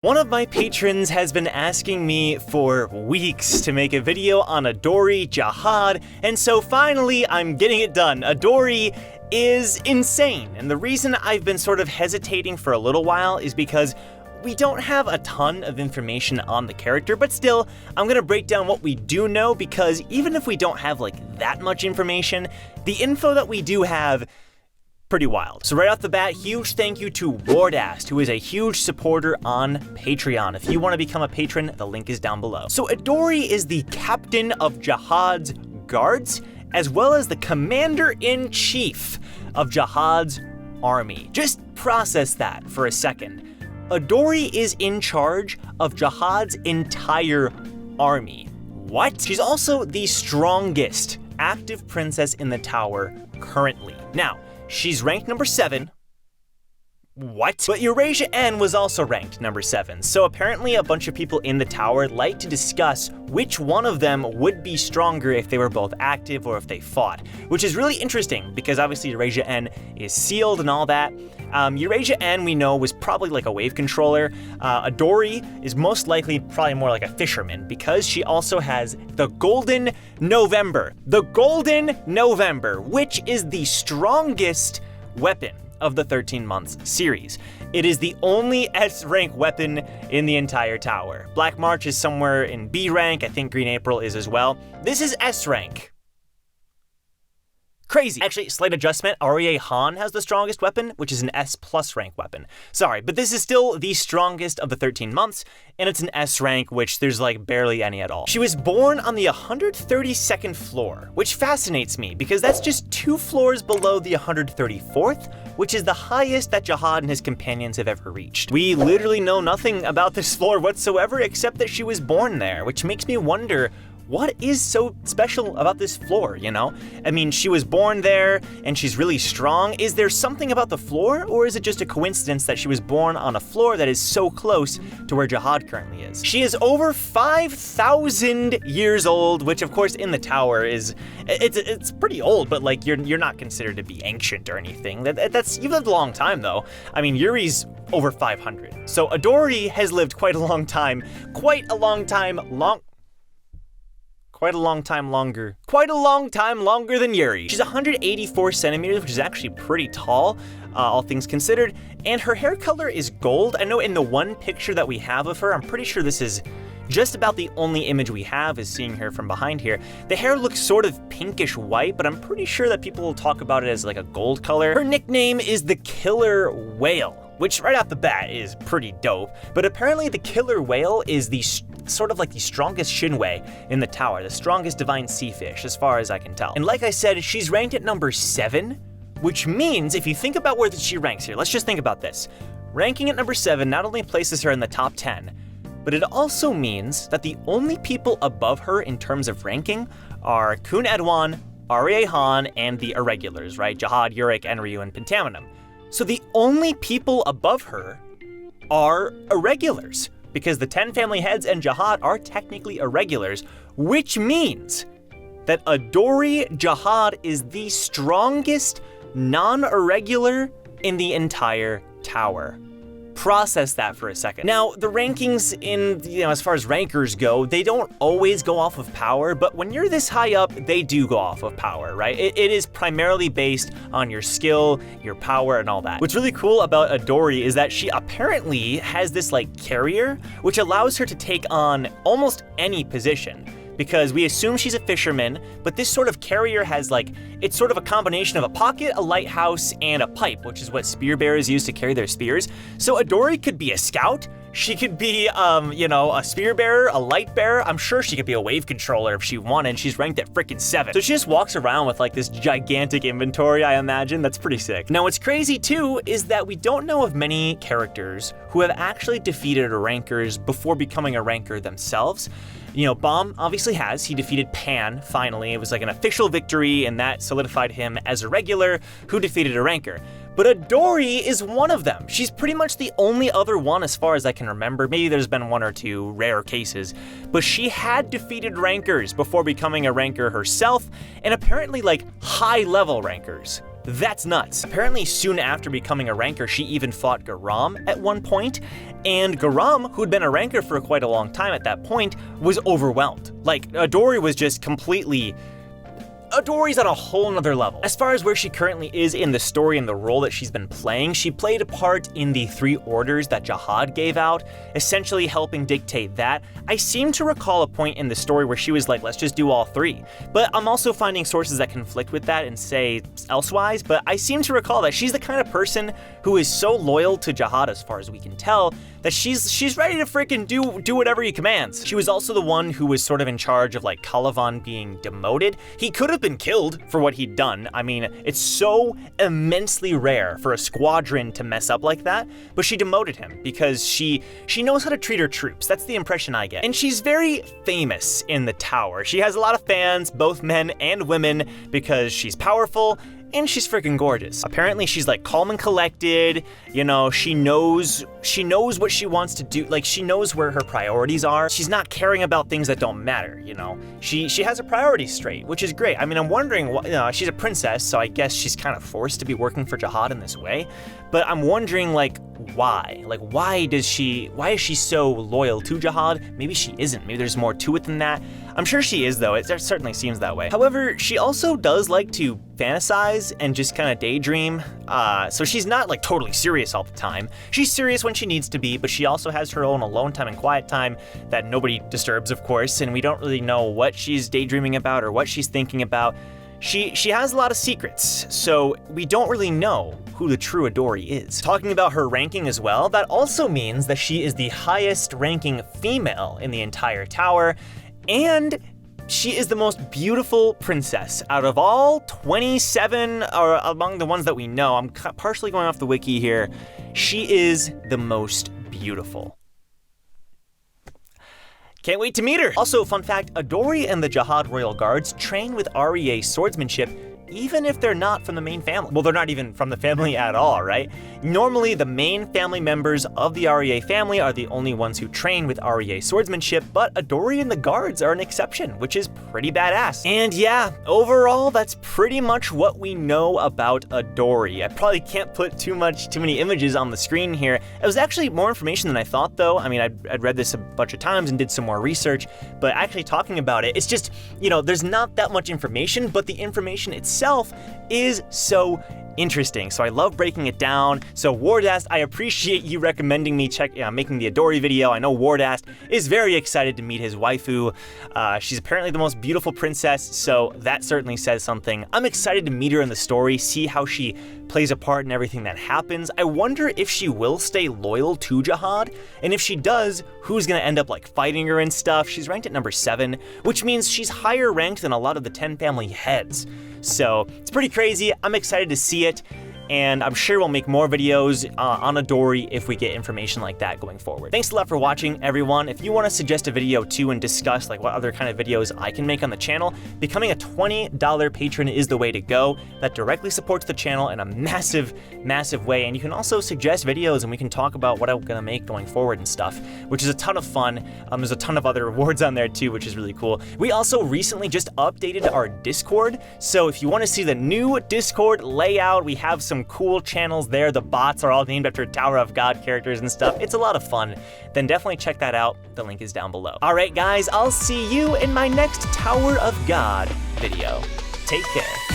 One of my patrons has been asking me for weeks to make a video on Adori Jahad, and so finally I'm getting it done. Adori is insane, and the reason I've been sort of hesitating for a little while is because we don't have a ton of information on the character, but still, I'm gonna break down what we do know, because even if we don't have like that much information, the info that we do have pretty wild. So right off the bat, huge thank you to Wardast, who is a huge supporter on Patreon. If you want to become a patron, the link is down below. So Adori is the captain of Jahad's guards, as well as the commander-in-chief of Jahad's army. Just process that for a second. Adori is in charge of Jahad's entire army. What? She's also the strongest active princess in the tower currently. Now, she's ranked number 7. What? But Eurasia N was also ranked number 7, so apparently a bunch of people in the tower like to discuss which one of them would be stronger if they were both active or if they fought, which is really interesting because obviously Eurasia N is sealed and all that. Eurasia N, we know, was probably like a wave controller. Adori is most likely probably more like a fisherman because she also has the Golden November. The Golden November, which is the strongest weapon of the 13 Months series. It is the only S rank weapon in the entire tower. Black March is somewhere in B rank, I think Green April is as well. This is S rank. Crazy. Actually, slight adjustment, Arie Han has the strongest weapon, which is an S plus rank weapon. Sorry, but this is still the strongest of the 13 months, and it's an S rank, which there's like barely any at all. She was born on the 132nd floor, which fascinates me because that's just 2 floors below the 134th, which is the highest that Jahad and his companions have ever reached. We literally know nothing about this floor whatsoever except that she was born there, which makes me wonder, what is so special about this floor, you know? I mean, she was born there and she's really strong. Is there something about the floor, or is it just a coincidence that she was born on a floor that is so close to where Jahad currently is? She is over 5,000 years old, which of course in the tower is, it's pretty old, but like you're not considered to be ancient or anything. You've lived a long time though. I mean, Yuri's over 500. So Adori has lived quite a long time longer than Yuri. She's 184 centimeters, which is actually pretty tall, all things considered, and her hair color is gold. I know in the one picture that we have of her, I'm pretty sure this is just about the only image we have is seeing her from behind here. The hair looks sort of pinkish white, but I'm pretty sure that people will talk about it as like a gold color. Her nickname is the Killer Whale, which right off the bat is pretty dope, but apparently the Killer Whale is the sort of like the strongest Shinwei in the tower, the strongest divine sea fish, as far as I can tell. And like I said, she's ranked at number 7, which means if you think about where she ranks here, let's just think about this. Ranking at number 7 not only places her in the top 10, but it also means that the only people above her in terms of ranking are Kun Edwan, Arie Han, and the irregulars, right? Jahad, Yurik, Enryu, and Pentaminum. So the only people above her are irregulars, because the 10 family heads and Jahad are technically irregulars, which means that Adori Jahad is the strongest non-irregular in the entire tower. Process that for a second. Now, the rankings in, as far as rankers go, they don't always go off of power, but when you're this high up, they do go off of power, right? It is primarily based on your skill, your power, and all that. What's really cool about Adori is that she apparently has this like carrier, which allows her to take on almost any position, because we assume she's a fisherman, but this sort of carrier has like, it's sort of a combination of a pocket, a lighthouse, and a pipe, which is what spear bearers use to carry their spears. So Adori could be a scout, she could be, a spear bearer, a light bearer. I'm sure she could be a wave controller if she wanted. She's ranked at freaking 7. So she just walks around with like this gigantic inventory, I imagine. That's pretty sick. Now what's crazy too is that we don't know of many characters who have actually defeated rankers before becoming a ranker themselves. Baum obviously has. He defeated Pan, finally. It was like an official victory, and that solidified him as a regular who defeated a ranker. But Adori is one of them. She's pretty much the only other one as far as I can remember. Maybe there's been 1 or 2 rare cases, but she had defeated rankers before becoming a ranker herself, and apparently like high-level rankers. That's nuts. Apparently soon after becoming a ranker, she even fought Garam at one point, and Garam, who'd been a ranker for quite a long time at that point, was overwhelmed. Like, Adori was just completely... Adori's on a whole nother level. As far as where she currently is in the story and the role that she's been playing, she played a part in the 3 orders that Jahad gave out, essentially helping dictate that. I seem to recall a point in the story where she was like, let's just do all 3. But I'm also finding sources that conflict with that and say elsewise, but I seem to recall that she's the kind of person who is so loyal to Jahad, as far as we can tell, that she's ready to freaking do whatever he commands. She was also the one who was sort of in charge of like Calavan being demoted. He could have been killed for what he'd done. I mean, it's so immensely rare for a squadron to mess up like that, but she demoted him because she knows how to treat her troops. That's the impression I get. And she's very famous in the tower. She has a lot of fans, both men and women, because she's powerful and she's freaking gorgeous. Apparently she's like calm and collected, you know, she knows what she wants to do, like she knows where her priorities are. She's not caring about things that don't matter, you know. She has her priorities straight, which is great. I mean, I'm wondering, you know, she's a princess, so I guess she's kind of forced to be working for Jahad in this way, but I'm wondering like why? Like why is she so loyal to Jahad? Maybe she isn't, maybe there's more to it than that. I'm sure she is though, it certainly seems that way. However, she also does like to fantasize and just kind of daydream, so she's not like totally serious all the time. She's serious when she needs to be, but she also has her own alone time and quiet time that nobody disturbs, of course, and we don't really know what she's daydreaming about or what she's thinking about. She has a lot of secrets, so we don't really know who the true Adori is. Talking about her ranking as well, that also means that she is the highest ranking female in the entire tower, and she is the most beautiful princess out of all 27, or among the ones that we know. I'm partially going off the wiki here. She is the most beautiful. Can't wait to meet her. Also, fun fact, Adori and the Jahad Royal Guards train with REA swordsmanship even if they're not from the main family. Well, they're not even from the family at all, right? Normally, the main family members of the REA family are the only ones who train with REA swordsmanship, but Adori and the guards are an exception, which is pretty badass. And yeah, overall, that's pretty much what we know about Adori. I probably can't put too many images on the screen here. It was actually more information than I thought, though. I mean, I'd read this a bunch of times and did some more research, but actually talking about it, it's just, you know, there's not that much information, but the information itself is so interesting. So I love breaking it down. So Wardast, I appreciate you recommending me making the Adori video. I know Wardast is very excited to meet his waifu. She's apparently the most beautiful princess, so that certainly says something. I'm excited to meet her in the story, see how she plays a part in everything that happens. I wonder if she will stay loyal to Jahad, and if she does, who's gonna end up like fighting her and stuff. She's ranked at number 7, which means she's higher ranked than a lot of the 10 family heads. So it's pretty crazy. I'm excited to see it, and I'm sure we'll make more videos on Adori if we get information like that going forward. Thanks a lot for watching, everyone. If you want to suggest a video too and discuss like what other kind of videos I can make on the channel, becoming a $20 patron is the way to go. That directly supports the channel in a massive, massive way, and you can also suggest videos and we can talk about what I'm gonna make going forward and stuff, which is a ton of fun. There's a ton of other rewards on there too, which is really cool. We also recently just updated our Discord, so if you want to see the new Discord layout, we have some cool channels there. The bots are all named after Tower of God characters and stuff. It's a lot of fun. Then definitely check that out. The link is down below. All right, guys, I'll see you in my next Tower of God video. Take care.